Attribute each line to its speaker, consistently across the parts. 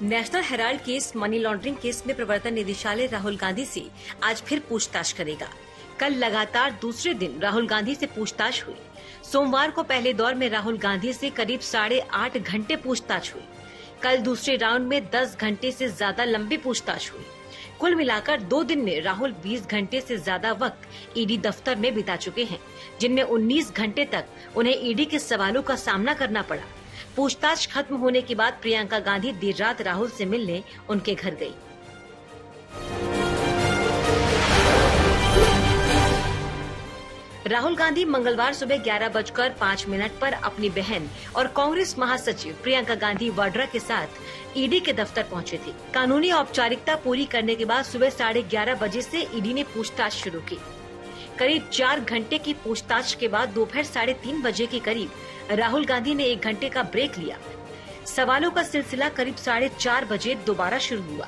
Speaker 1: National Herald case money laundering case में प्रवर्तन निदेशालय राहुल गांधी से आज फिर पूछताछ करेगा। कल लगातार दूसरे दिन राहुल गांधी से पूछताछ हुई। सोमवार को पहले दौर में राहुल गांधी से करीब 8.5 घंटे पूछताछ हुई। कल दूसरे राउंड में 10 घंटे से ज्यादा लंबी पूछताछ हुई। कुल मिलाकर 2 दिन में राहुल 20 घंटे से ज्यादा वक्त ईडी दफ्तर में बिता चुके हैं, जिनमें 19 घंटे तक उन्हें ईडी के सवालों का सामना करना पड़ा। पूछताछ खत्म होने के बाद प्रियंका गांधी देर रात राहुल से मिलने उनके घर गई। राहुल गांधी मंगलवार सुबह 11:05 पर अपनी बहन और कांग्रेस महासचिव प्रियंका गांधी वाड्रा के साथ ईडी के दफ्तर पहुंचे थे। कानूनी औपचारिकता पूरी करने के बाद सुबह 11:30 बजे से ईडी ने पूछताछ शुरू की। करीब 4 घंटे की पूछताछ के बाद दोपहर 3:30 बजे के करीब राहुल गांधी ने 1 घंटे का ब्रेक लिया। सवालों का सिलसिला करीब 4:30 बजे दोबारा शुरू हुआ।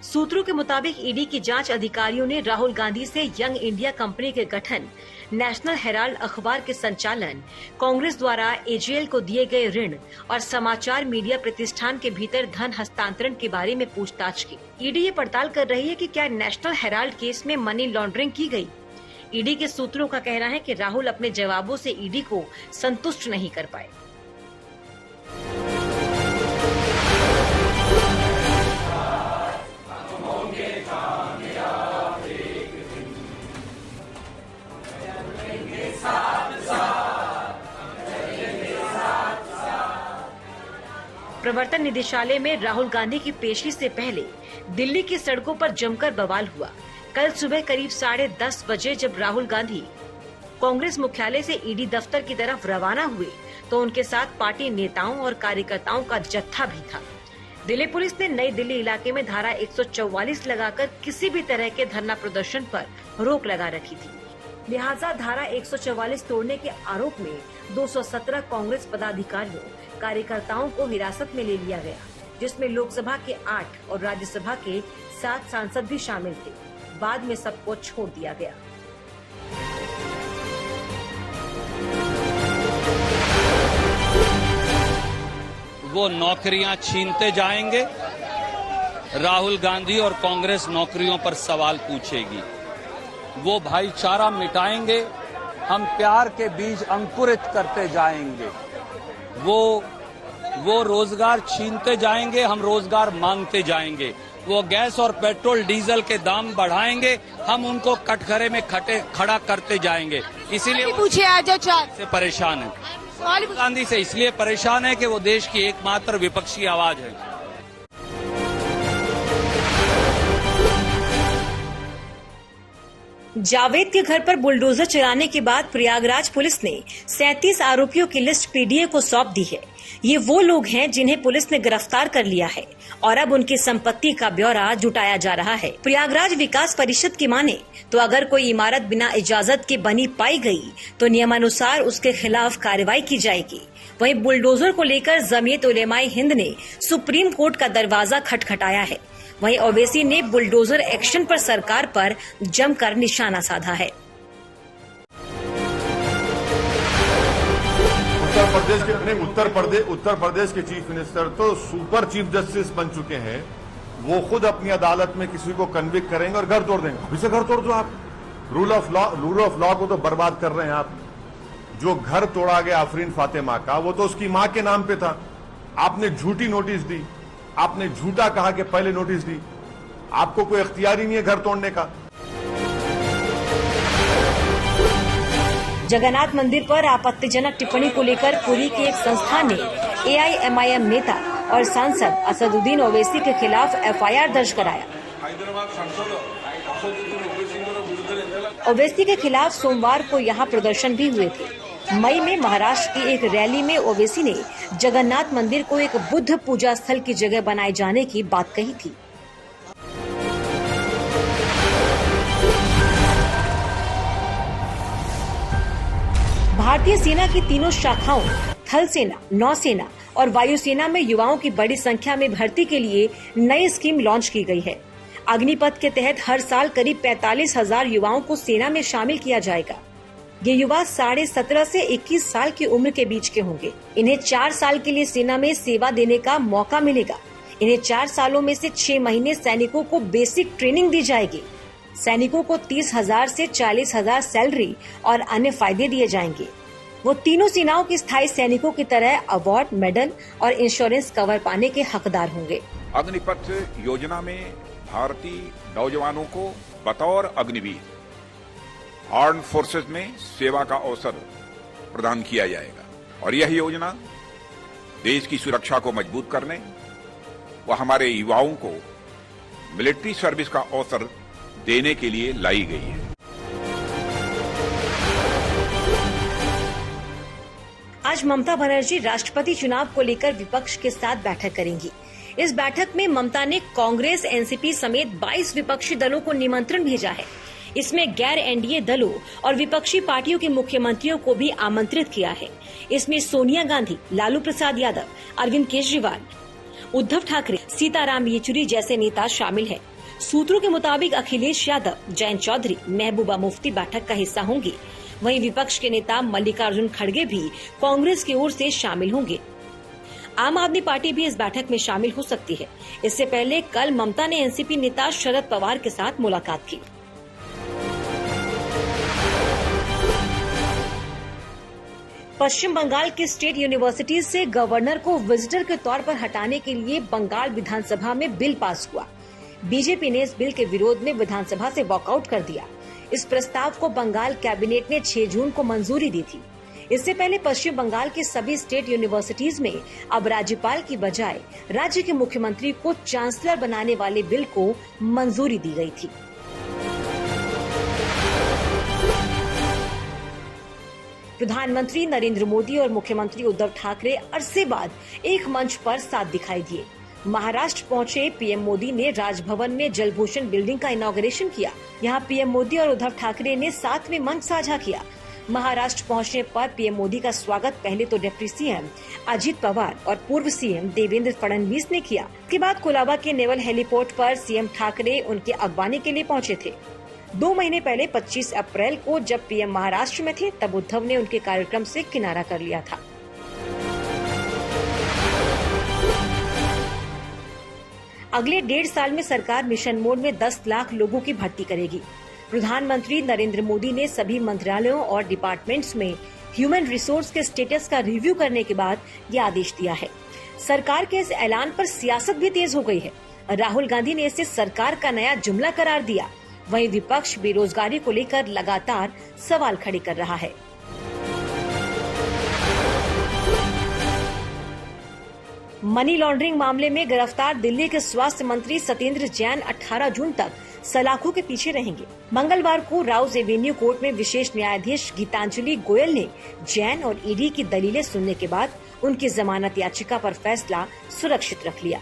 Speaker 1: सूत्रों के मुताबिक ईडी की जांच अधिकारियों ने राहुल गांधी से यंग इंडिया कंपनी के गठन, नेशनल हेराल्ड अखबार के संचालन, कांग्रेस द्वारा एजेएल को दिए गए ऋण और समाचार मीडिया प्रतिष्ठान के भीतर धन हस्तांतरण के बारे में पूछताछ की। ईडी ये पड़ताल कर रही है कि क्या नेशनल हेराल्ड केस में मनी लॉन्ड्रिंग की गई। ईडी के सूत्रों का कहना है कि राहुल अपने जवाबों से ईडी को संतुष्ट नहीं कर पाए। प्रवर्तन निदेशालय में राहुल गांधी की पेशी से पहले दिल्ली की सड़कों पर जमकर बवाल हुआ। कल सुबह करीब 10:30 बजे जब राहुल गांधी कांग्रेस मुख्यालय से ईडी दफ्तर की तरफ रवाना हुए तो उनके साथ पार्टी नेताओं और कार्यकर्ताओं का जत्था भी था। दिल्ली पुलिस ने नई दिल्ली इलाके में धारा 144 लगाकर किसी भी तरह के धरना प्रदर्शन पर रोक लगा रखी थी। लिहाजा धारा 144 तोड़ने के आरोप में 217 कांग्रेस पदाधिकारियों, कार्यकर्ताओं को हिरासत में ले लिया गया, जिसमें लोकसभा के 8 और राज्यसभा के 7 सांसद भी शामिल थे। बाद में सबको छोड़ दिया गया।
Speaker 2: वो नौकरियां छीनते जाएंगे। राहुल गांधी और कांग्रेस नौकरियों पर सवाल पूछेगी। वो भाईचारा मिटाएंगे। हम प्यार के बीज अंकुरित करते जाएंगे। वो रोजगार छीनते जाएंगे, हम रोजगार मांगते जाएंगे। वो गैस और पेट्रोल डीजल के दाम बढ़ाएंगे, हम उनको कटघरे में खड़ा करते जाएंगे। इसीलिए
Speaker 3: पूछे आज
Speaker 2: से परेशान है। गांधी से इसलिए परेशान है कि वो देश की एकमात्र विपक्षी आवाज है।
Speaker 1: जावेद के घर पर बुलडोजर चलाने के बाद प्रयागराज पुलिस ने 37 आरोपियों की लिस्ट पीडीए को सौंप दी है। ये वो लोग हैं जिन्हें पुलिस ने गिरफ्तार कर लिया है और अब उनकी संपत्ति का ब्यौरा जुटाया जा रहा है। प्रयागराज विकास परिषद की माने तो अगर कोई इमारत बिना इजाजत के बनी पाई गई तो नियमानुसार उसके खिलाफ कार्रवाई की जाएगी। वहीं बुलडोजर को लेकर जमीयत उलेमाए हिंद ने सुप्रीम कोर्ट का दरवाजा खटखटाया है। वहीं ओवैसी ने बुलडोजर एक्शन पर सरकार पर जमकर निशाना साधा है।
Speaker 4: उत्तर प्रदेश के चीफ मिनिस्टर तो सुपर चीफ जस्टिस बन चुके हैं। वो खुद अपनी अदालत में किसी को कन्विक्ट करेंगे और घर तोड़ देंगे। अभी से घर तोड़ दो आप। रूल ऑफ लॉ को तो बर्बाद कर रहे हैं आप। जो घर तोड़ा गया आफरीन फातिमा का, वो तो उसकी मां के नाम पे था। आपने झूठी नोटिस दी, आपने झूठा कहा कि पहले नोटिस दी। आपको कोई इख्तियार ही नहीं है घर तोड़ने का।
Speaker 1: जगन्नाथ मंदिर पर आपत्तिजनक टिप्पणी को लेकर पुरी के एक संस्थान ने एआईएमआईएम नेता और सांसद असदुद्दीन ओवैसी के खिलाफ एफआईआर दर्ज कराया। ओवैसी के खिलाफ सोमवार को यहां प्रदर्शन भी हुए थे। मई में महाराष्ट्र की एक रैली में ओवैसी ने जगन्नाथ मंदिर को एक बुद्ध पूजा स्थल की जगह बनाए जाने की बात कही थी। भारतीय सेना की तीनों शाखाओं थल सेना, नौसेना और वायुसेना में युवाओं की बड़ी संख्या में भर्ती के लिए नई स्कीम लॉन्च की गई है। अग्निपथ के तहत हर साल करीब 45,000 युवाओं को सेना में शामिल किया जाएगा। ये युवा 17.5 से 21 साल की उम्र के बीच के होंगे। इन्हें 4 साल के लिए सेना में सेवा देने का मौका मिलेगा। इन्हें 4 सालों में से 6 महीने सैनिकों को बेसिक ट्रेनिंग दी जाएगी। सैनिकों को 30,000 से 40,000 सैलरी और अन्य फायदे दिए जाएंगे। वो तीनों सेनाओं के स्थायी सैनिकों की तरह अवार्ड, मेडल और इंश्योरेंस कवर पाने के हकदार होंगे।
Speaker 3: अग्निपथ योजना में भारतीय नौजवानों को बतौर अग्निवीर आर्म फोर्सेज में सेवा का अवसर प्रदान किया जाएगा और यह योजना देश की सुरक्षा को मजबूत करने व हमारे युवाओं को मिलिट्री सर्विस का अवसर देने के लिए लाई गई है।
Speaker 1: आज ममता बनर्जी राष्ट्रपति चुनाव को लेकर विपक्ष के साथ बैठक करेंगी। इस बैठक में ममता ने कांग्रेस, एनसीपी समेत 22 विपक्षी दलों को निमंत्रण भेजा है। इसमें गैर एनडीए दलों और विपक्षी पार्टियों के मुख्यमंत्रियों को भी आमंत्रित किया है। इसमें सोनिया गांधी, लालू प्रसाद यादव, अरविंद केजरीवाल, उद्धव ठाकरे, सीताराम येचुरी जैसे नेता शामिल हैं। सूत्रों के मुताबिक अखिलेश यादव, जयंत चौधरी, महबूबा मुफ्ती बैठक का हिस्सा होंगे। वहीं विपक्ष के नेता मल्लिकार्जुन खड़गे भी कांग्रेस की ओर से शामिल होंगे। आम आदमी पार्टी भी इस बैठक में शामिल हो सकती है। इससे पहले कल ममता ने एनसीपी नेता शरद पवार के साथ मुलाकात की। पश्चिम बंगाल की स्टेट यूनिवर्सिटीज से गवर्नर को विजिटर के तौर पर हटाने के लिए बंगाल विधानसभा में बिल पास हुआ। बीजेपी ने इस बिल के विरोध में विधानसभा से वॉकआउट कर दिया। इस प्रस्ताव को बंगाल कैबिनेट ने 6 जून को मंजूरी दी थी। इससे पहले पश्चिम बंगाल की सभी स्टेट यूनिवर्सिटीज में अब राज्यपाल की बजाय राज्य के मुख्यमंत्री को चांसलर बनाने वाले बिल को मंजूरी दी गई थी। प्रधानमंत्री नरेंद्र मोदी और मुख्यमंत्री उद्धव ठाकरे अरसे बाद एक मंच पर साथ दिखाई दिए। महाराष्ट्र पहुंचे पीएम मोदी ने राजभवन में जलभूषण बिल्डिंग का इनॉग्रेशन किया। यहां पीएम मोदी और उद्धव ठाकरे ने साथ में मंच साझा किया। महाराष्ट्र पहुंचने पर पीएम मोदी का स्वागत पहले तो डिप्टी सीएम अजित पवार और पूर्व सीएम देवेंद्र फडणवीस ने किया। इसके बाद कोलाबा के नेवल हेलीपोर्ट पर सीएम ठाकरे उनके अगवानी के लिए पहुंचे थे। 2 महीने पहले 25 अप्रैल को जब पीएम महाराष्ट्र में थे तब उद्धव ने उनके कार्यक्रम से किनारा कर लिया था। अगले 1.5 साल में सरकार मिशन मोड में 10 लाख लोगों की भर्ती करेगी। प्रधानमंत्री नरेंद्र मोदी ने सभी मंत्रालयों और डिपार्टमेंट्स में ह्यूमन रिसोर्स के स्टेटस का रिव्यू करने के बाद ये आदेश दिया है। सरकार के इस ऐलान पर सियासत भी तेज हो गई है। राहुल गांधी ने इसे सरकार का नया जुमला करार दिया। वहीं विपक्ष बेरोजगारी को लेकर लगातार सवाल खड़े कर रहा है। मनी लॉन्ड्रिंग मामले में गिरफ्तार दिल्ली के स्वास्थ्य मंत्री सत्येंद्र जैन 18 जून तक सलाखों के पीछे रहेंगे। मंगलवार को राउज एवेन्यू कोर्ट में विशेष न्यायाधीश गीतांजलि गोयल ने जैन और ईडी की दलीलें सुनने के बाद उनकी जमानत याचिका पर फैसला सुरक्षित रख लिया।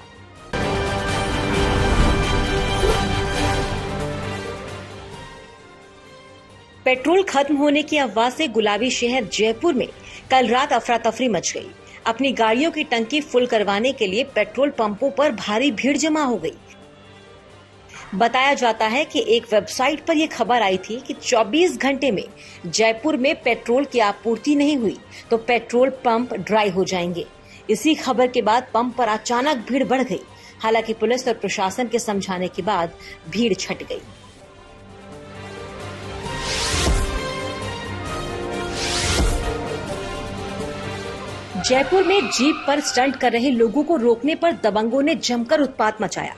Speaker 1: पेट्रोल खत्म होने की अफवाह से गुलाबी शहर जयपुर में कल रात अफरा तफरी मच गई। अपनी गाड़ियों की टंकी फुल करवाने के लिए पेट्रोल पंपों पर भारी भीड़ जमा हो गई। बताया जाता है कि एक वेबसाइट पर यह खबर आई थी कि 24 घंटे में जयपुर में पेट्रोल की आपूर्ति नहीं हुई तो पेट्रोल पंप ड्राई हो जाएंगे। इसी खबर के बाद पंप पर अचानक भीड़ बढ़ गई। हालांकि पुलिस और प्रशासन के समझाने के बाद भीड़ छट गई। जयपुर में जीप पर स्टंट कर रहे लोगों को रोकने पर दबंगों ने जमकर उत्पात मचाया।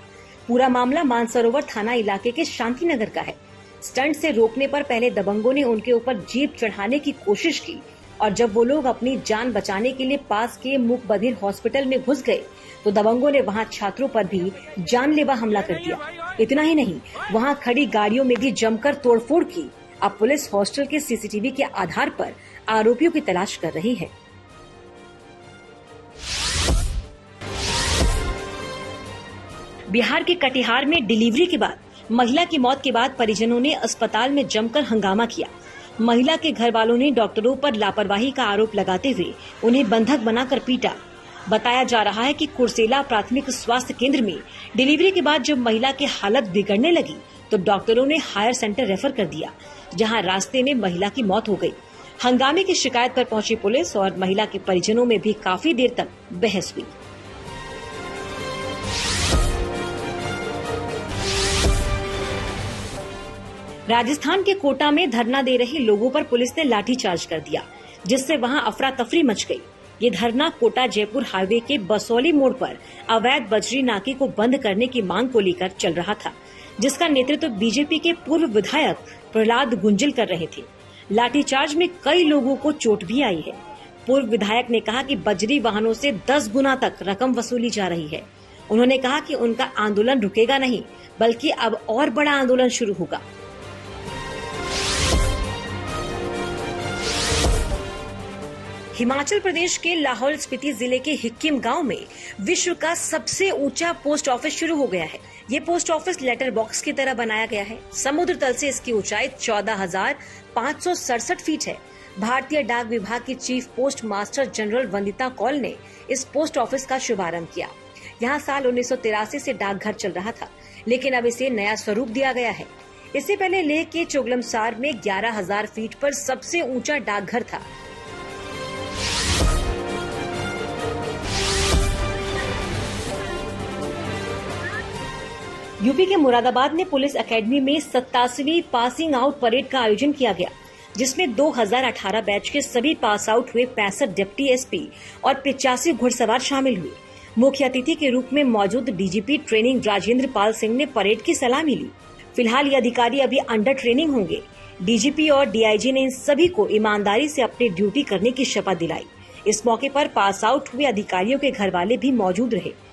Speaker 1: पूरा मामला मानसरोवर थाना इलाके के शांति नगर का है। स्टंट से रोकने पर पहले दबंगों ने उनके ऊपर जीप चढ़ाने की कोशिश की और जब वो लोग अपनी जान बचाने के लिए पास के मूक बधिर हॉस्पिटल में घुस गए तो दबंगों ने वहां छात्रों पर भी जानलेवा हमला कर दिया। इतना ही नहीं, वहां खड़ी गाड़ियों में भी जमकर तोड़फोड़ की। अब पुलिस हॉस्टल के सीसीटीवी के आधार पर आरोपियों की तलाश कर रही है। बिहार के कटिहार में डिलीवरी के बाद महिला की मौत के बाद परिजनों ने अस्पताल में जमकर हंगामा किया। महिला के घर वालों ने डॉक्टरों पर लापरवाही का आरोप लगाते हुए उन्हें बंधक बनाकर पीटा। बताया जा रहा है कि कुर्सेला प्राथमिक स्वास्थ्य केंद्र में डिलीवरी के बाद जब महिला की हालत बिगड़ने लगी तो डॉक्टरों ने हायर सेंटर रेफर कर दिया, जहां रास्ते में महिला की मौत हो गई। हंगामे की शिकायत पर पहुंची पुलिस और महिला के परिजनों में भी काफी देर तक बहस हुई। राजस्थान के कोटा में धरना दे रहे लोगों पर पुलिस ने लाठीचार्ज कर दिया, जिससे वहां अफरा तफरी मच गई। ये धरना कोटा जयपुर हाईवे के बसौली मोड़ पर अवैध बजरी नाके को बंद करने की मांग को लेकर चल रहा था, जिसका नेतृत्व बीजेपी के पूर्व विधायक प्रहलाद गुंजिल कर रहे थे। लाठीचार्ज में कई लोगों को चोट भी आई है। पूर्व विधायक ने कहा कि बजरी वाहनों से 10 गुना तक रकम वसूली जा रही है। उन्होंने कहा कि उनका आंदोलन रुकेगा नहीं, बल्कि अब और बड़ा आंदोलन शुरू होगा। हिमाचल प्रदेश के लाहौल स्पीति जिले के हिक्किम गांव में विश्व का सबसे ऊंचा पोस्ट ऑफिस शुरू हो गया है। ये पोस्ट ऑफिस लेटर बॉक्स की तरह बनाया गया है। समुद्र तल से इसकी ऊंचाई 14,567 फीट है। भारतीय डाक विभाग की chief postmaster general Vandita Kaul ने इस पोस्ट ऑफिस का शुभारंभ किया। यहाँ साल 1983 से डाकघर चल रहा था, लेकिन अब इसे नया स्वरूप दिया गया है। इससे पहले लेह के चोगलमसार में 11,000 फीट पर सबसे ऊंचा डाकघर था। यूपी के मुरादाबाद में पुलिस एकेडमी में 87वीं पासिंग आउट परेड का आयोजन किया गया, जिसमें 2018 बैच के सभी पास आउट हुए 65 डिप्टी एसपी और 85 घुड़सवार शामिल हुए। मुख्य अतिथि के रूप में मौजूद डीजीपी ट्रेनिंग राजेंद्र पाल सिंह ने परेड की सलामी ली। फिलहाल ये अधिकारी अभी अंडर ट्रेनिंग होंगे। डीजीपी और डीआईजी ने इन सभी को ईमानदारी से अपनी ड्यूटी करने की शपथ दिलाई। इस मौके पर पास आउट हुए अधिकारियों के घर वाले भी मौजूद रहे।